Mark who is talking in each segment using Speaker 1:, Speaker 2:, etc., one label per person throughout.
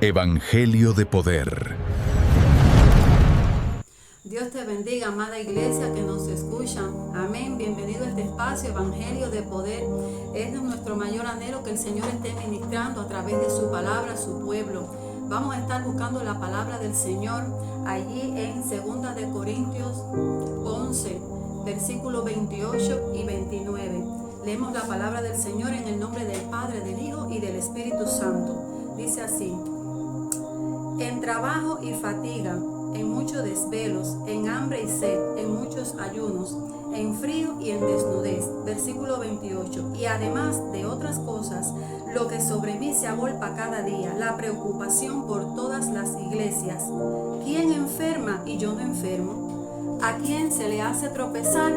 Speaker 1: Evangelio de Poder.
Speaker 2: Dios te bendiga, amada iglesia que nos escucha. Amén. Bienvenido a este espacio, Evangelio de Poder. Es nuestro mayor anhelo que el Señor esté ministrando a través de su palabra a su pueblo. Vamos a estar buscando la palabra del Señor allí en 2 de Corintios 11, versículos 28 y 29. Leemos la palabra del Señor en el nombre del Padre, del Hijo y del Espíritu Santo. Dice así: en trabajo y fatiga, en muchos desvelos, en hambre y sed, en muchos ayunos, en frío y en desnudez. Versículo 28. Y además de otras cosas, lo que sobre mí se agolpa cada día, la preocupación por todas las iglesias. ¿Quién enferma y yo no enfermo? ¿A quién se le hace tropezar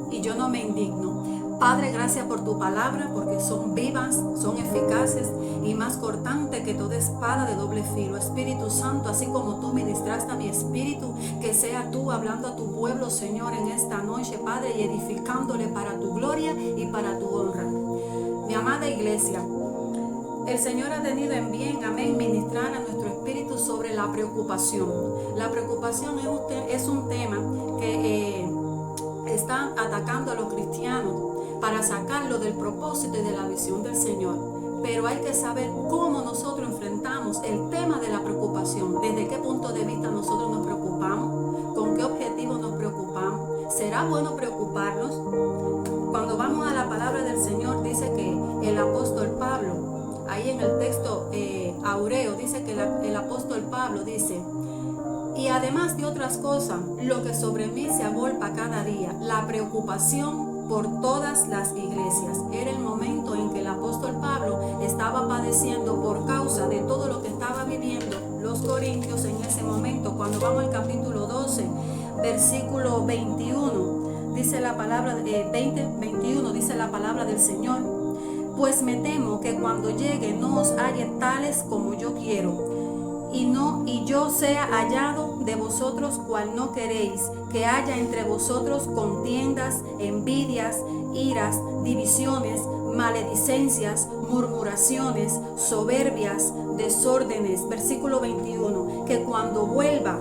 Speaker 2: y yo no me indigno? Padre, gracias por tu palabra, porque son vivas, son eficaces y más cortantes que toda espada de doble filo. Espíritu Santo, así como tú ministraste a mi espíritu, que sea tú hablando a tu pueblo, Señor, en esta noche, Padre, y edificándole para tu gloria y para tu honra. Mi amada iglesia, el Señor ha tenido en bien, amén, ministrar a nuestro espíritu sobre la preocupación. La preocupación es un tema que está atacando a los cristianos para sacarlo del propósito y de la visión del Señor. Pero hay que saber cómo nosotros enfrentamos el tema de la preocupación. Desde qué punto de vista nosotros nos preocupamos, con qué objetivo nos preocupamos. ¿Será bueno preocuparnos? Cuando vamos a la palabra del Señor, dice que el apóstol Pablo, ahí en el texto áureo, dice que el apóstol Pablo dice: y además de otras cosas, lo que sobre mí se agolpa cada día, la preocupación por todas las iglesias. Era el momento en que el apóstol Pablo estaba padeciendo por causa de todo lo que estaba viviendo los corintios en ese momento. Cuando vamos al capítulo 12, versículo 21, dice la palabra, 21, dice la palabra del Señor: pues me temo que cuando llegue no os halle tales como yo quiero, y yo sea hallado de vosotros cual no queréis, que haya entre vosotros contiendas, envidias, iras, divisiones, maledicencias, murmuraciones, soberbias, desórdenes. Versículo 21, que cuando vuelva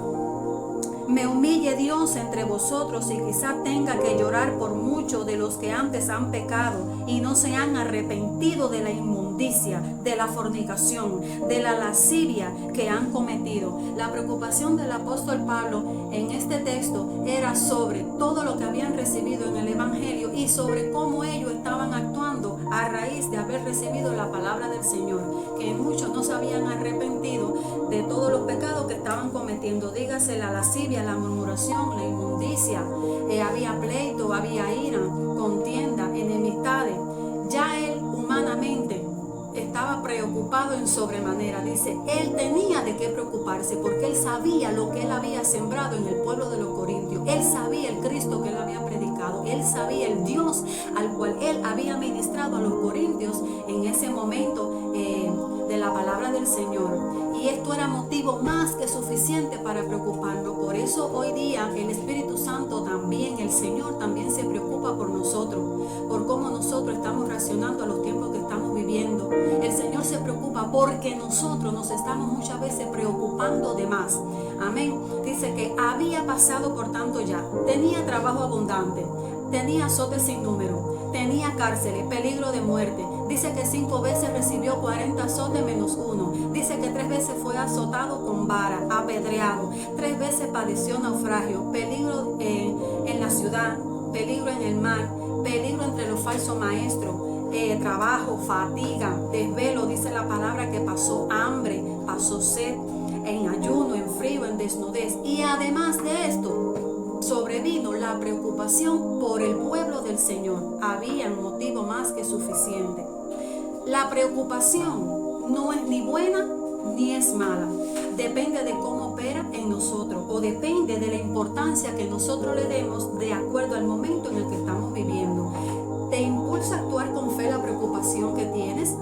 Speaker 2: me humille Dios entre vosotros y quizá tenga que llorar por muchos de los que antes han pecado y no se han arrepentido de la inmundicia, de la fornicación, de la lascivia que han cometido. La preocupación del apóstol Pablo en este texto era sobre todo lo que habían recibido en el Evangelio y sobre cómo ellos estaban actuando a raíz de haber recibido la palabra del Señor, que muchos no se habían arrepentido de todos los pecados que estaban cometiendo. Dígase la lascivia, la murmuración, la inmundicia, había pleito, había ira, contienda, enemistades. Ya él humanamente estaba preocupado en sobremanera. Dice, él tenía de qué preocuparse porque él sabía lo que él había sembrado en el pueblo de los corintios. Él sabía el Cristo que él había predicado. Él sabía el Dios al cual él había ministrado a los corintios en ese momento de la palabra del Señor. Y esto era motivo más que suficiente para preocuparnos. Por eso hoy día el Espíritu Santo también, el Señor también se preocupa por nosotros, por cómo nosotros estamos reaccionando a los tiempos que estamos viviendo. El Señor se preocupa porque nosotros nos estamos muchas veces preocupando de más. Amén. Dice que había pasado por tanto ya. Tenía trabajo abundante, tenía azotes sin número, tenía cárceles, peligro de muerte. Dice que 5 veces recibió 40 azotes menos 1. Dice que 3 veces fue azotado con vara, apedreado. 3 veces padeció naufragio, peligro en la ciudad, peligro en el mar, peligro entre los falsos maestros, trabajo, fatiga, desvelo. Dice la palabra que pasó hambre, pasó sed, en ayuno, en frío, en desnudez. Y además de esto, sobrevino la preocupación por el pueblo del Señor. Había un motivo más que suficiente. La preocupación no es ni buena ni es mala. Depende de cómo opera en nosotros o depende de la importancia que nosotros le demos de acuerdo al momento en el que estamos viviendo. ¿Te impulsa a actuar con fe la preocupación que tienes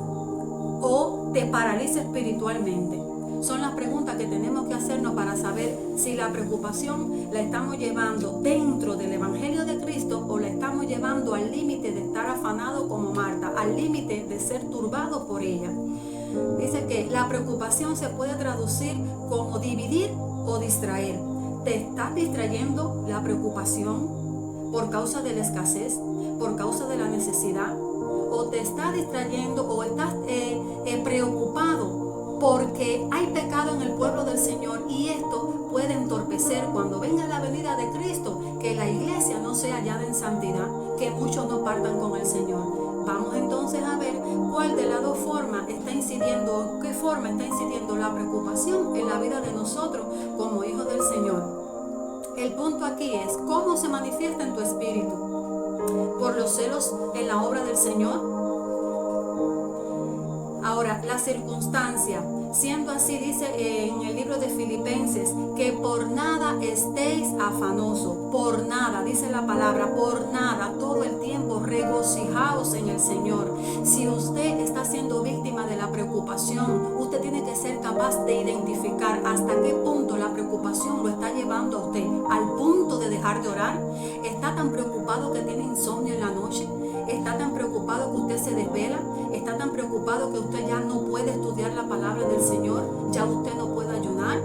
Speaker 2: o te paraliza espiritualmente? Son las preguntas que tenemos que hacernos para saber si la preocupación la estamos llevando dentro del Evangelio de Cristo o la estamos llevando al límite de estar afanado como Marta, al límite de ser turbado por ella. Dice que la preocupación se puede traducir como dividir o distraer. ¿Te estás distrayendo la preocupación por causa de la escasez, por causa de la necesidad? ¿O te estás distrayendo o estás preocupado porque hay pecado en el pueblo del Señor y esto puede entorpecer cuando venga la venida de Cristo, que la iglesia no sea hallada en santidad, que muchos no partan con el Señor? Vamos entonces a ver cuál de las dos formas está incidiendo, qué forma está incidiendo la preocupación en la vida de nosotros como hijos del Señor. El punto aquí es cómo se manifiesta en tu espíritu. ¿Por los celos en la obra del Señor? Ahora, la circunstancia. Siendo así, dice en el libro de Filipenses, que por nada estéis afanosos, por nada, dice la palabra, por nada, todo el tiempo regocijaos en el Señor. Si usted está siendo víctima de la preocupación, usted tiene que ser capaz de identificar hasta qué punto la preocupación lo está llevando a usted, al punto de dejar de orar. ¿Está tan preocupado que tiene insomnio en la noche? ¿Está tan preocupado que usted se desvela? ¿Está tan preocupado que usted ya no puede estudiar la palabra del Señor? ¿Ya usted no puede ayunar?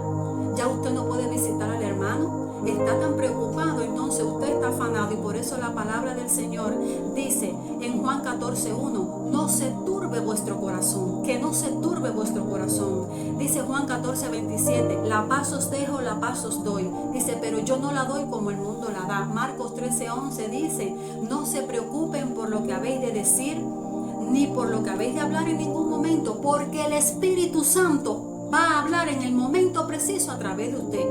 Speaker 2: ¿Ya usted no puede visitar al hermano? Está tan preocupado, entonces usted está afanado, y por eso la palabra del Señor dice en Juan 14:1, no se turbe vuestro corazón, que no se turbe vuestro corazón. Dice Juan 14:27, la paz os dejo, la paz os doy. Dice, pero yo no la doy como el mundo la da. Marcos 13:11 dice, no se preocupen por lo que habéis de decir, ni por lo que habéis de hablar en ningún momento, porque el Espíritu Santo va a hablar en el momento preciso a través de usted.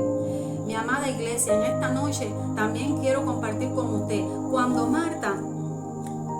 Speaker 2: Mi amada iglesia, en esta noche también quiero compartir con usted, cuando Marta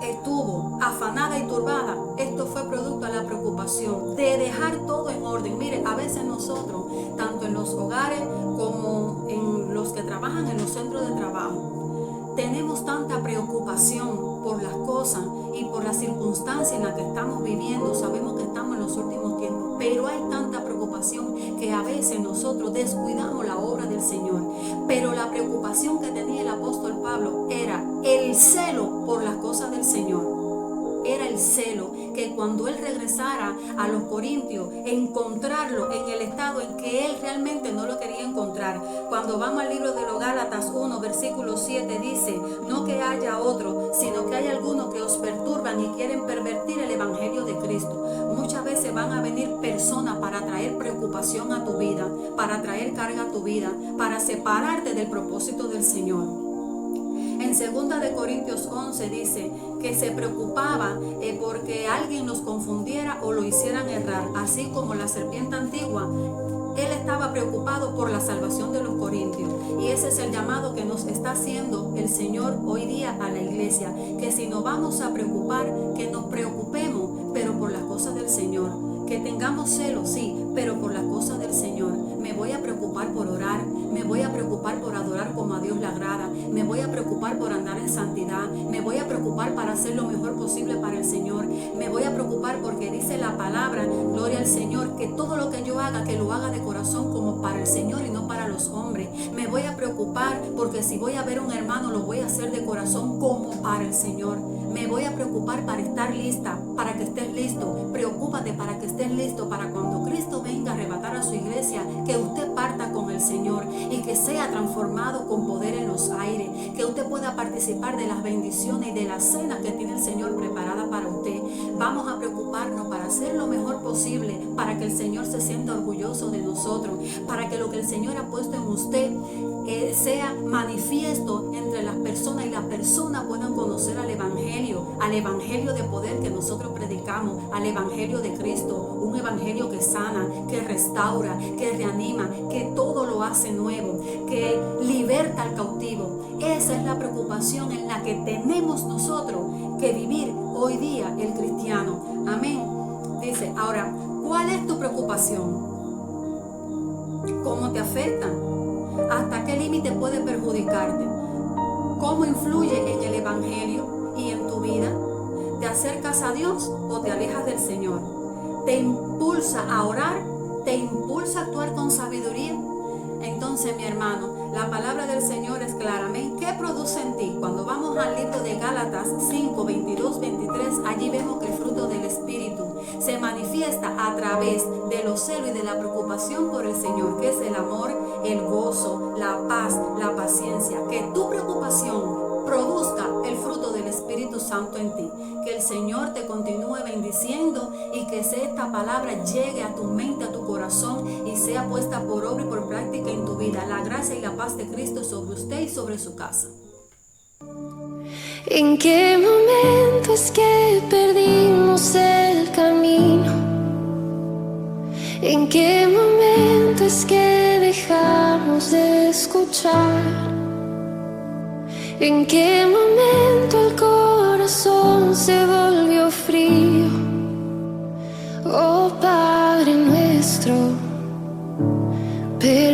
Speaker 2: estuvo afanada y turbada, esto fue producto de la preocupación, de dejar todo en orden. Mire, a veces nosotros, tanto en los hogares como en los que trabajan en los centros de trabajo, tenemos tanta preocupación por las cosas y por las circunstancias en las que estamos viviendo. Sabemos que estamos en los últimos tiempos, pero hay tanta preocupación que a veces nosotros descuidamos la obra del Señor. Pero la preocupación que tenía el apóstol Pablo era el celo por las cosas del Señor. Era el celo, que cuando él regresara a los Corintios, encontrarlo en el estado en que él realmente no lo quería encontrar. Cuando vamos al libro de los Gálatas 1, versículo 7, dice, no que haya otro, sino que hay algunos que os perturban y quieren pervertir el evangelio de Cristo. Muchas veces van a venir personas para traer preocupación a tu vida, para traer carga a tu vida, para separarte del propósito del Señor. En 2 de Corintios 11 dice que se preocupaba porque alguien los confundiera o lo hicieran errar, así como la serpiente antigua. Él estaba preocupado por la salvación de los corintios, y ese es el llamado que nos está haciendo el Señor hoy día a la iglesia, que si nos vamos a preocupar, que nos preocupemos, pero por las cosas del Señor, que tengamos celo, sí, pero por las cosas del Señor. Me voy a preocupar por orar, me voy a preocupar por adorar como a Dios le agrada, me voy a preocupar por andar en santidad, me voy a preocupar para hacer lo mejor posible para el Señor, me voy a preocupar porque dice la palabra, gloria al Señor, que todo lo que yo haga, que lo haga de corazón como para el Señor y no para los hombres. Me voy a preocupar porque si voy a ver a un hermano, lo voy a hacer de corazón como para el Señor. Me voy a preocupar para estar lista, para que estés listo. Preocúpate para que estés listo, para cuando Cristo venga a arrebatar a su iglesia, que usted parta con el Señor y que sea transformado con poder en los aires, que usted pueda participar de las bendiciones y de la cena que tiene el Señor preparada para usted. Vamos a preocuparnos para hacer lo mejor posible, para que el Señor se sienta orgulloso de nosotros, para que lo que el Señor ha puesto en usted sea manifiesto entre las personas y las personas puedan conocer al evangelio de poder que nosotros predicamos, al evangelio de Cristo, un evangelio que sana, que restaura, que reanima, que todo lo hace nuevo, que liberta al cautivo. Esa es la preocupación en la que tenemos nosotros que vivir hoy día el cristiano. Amén. Dice, ahora, ¿cuál es tu preocupación? ¿Cómo te afecta? ¿Hasta qué límite puede perjudicarte? ¿Cómo influye en el evangelio y en tu vida? ¿Te acercas a Dios o te alejas del Señor? ¿Te impulsa a orar? ¿Te impulsa a actuar con sabiduría? Entonces, mi hermano, la palabra del Señor es clara. Amén. ¿Qué produce en ti? Cuando vamos al libro de Gálatas 5, 22, 23, allí vemos que el fruto del Espíritu se manifiesta a través de los celos y de la preocupación por el Señor, que es el amor, el gozo, la paz, la paciencia. Que tu preocupación produzca el fruto del Espíritu Santo en ti. Que el Señor te continúe bendiciendo y que esta palabra llegue a tu mente, a tu corazón y sea puesta por obra y por práctica en tu vida. La gracia y la paz de Cristo sobre usted y sobre su casa.
Speaker 3: ¿En qué momento es que perdimos el camino? ¿En qué momento es que dejamos de escuchar? ¿En qué momento el corazón se volvió frío? Oh Padre nuestro, pero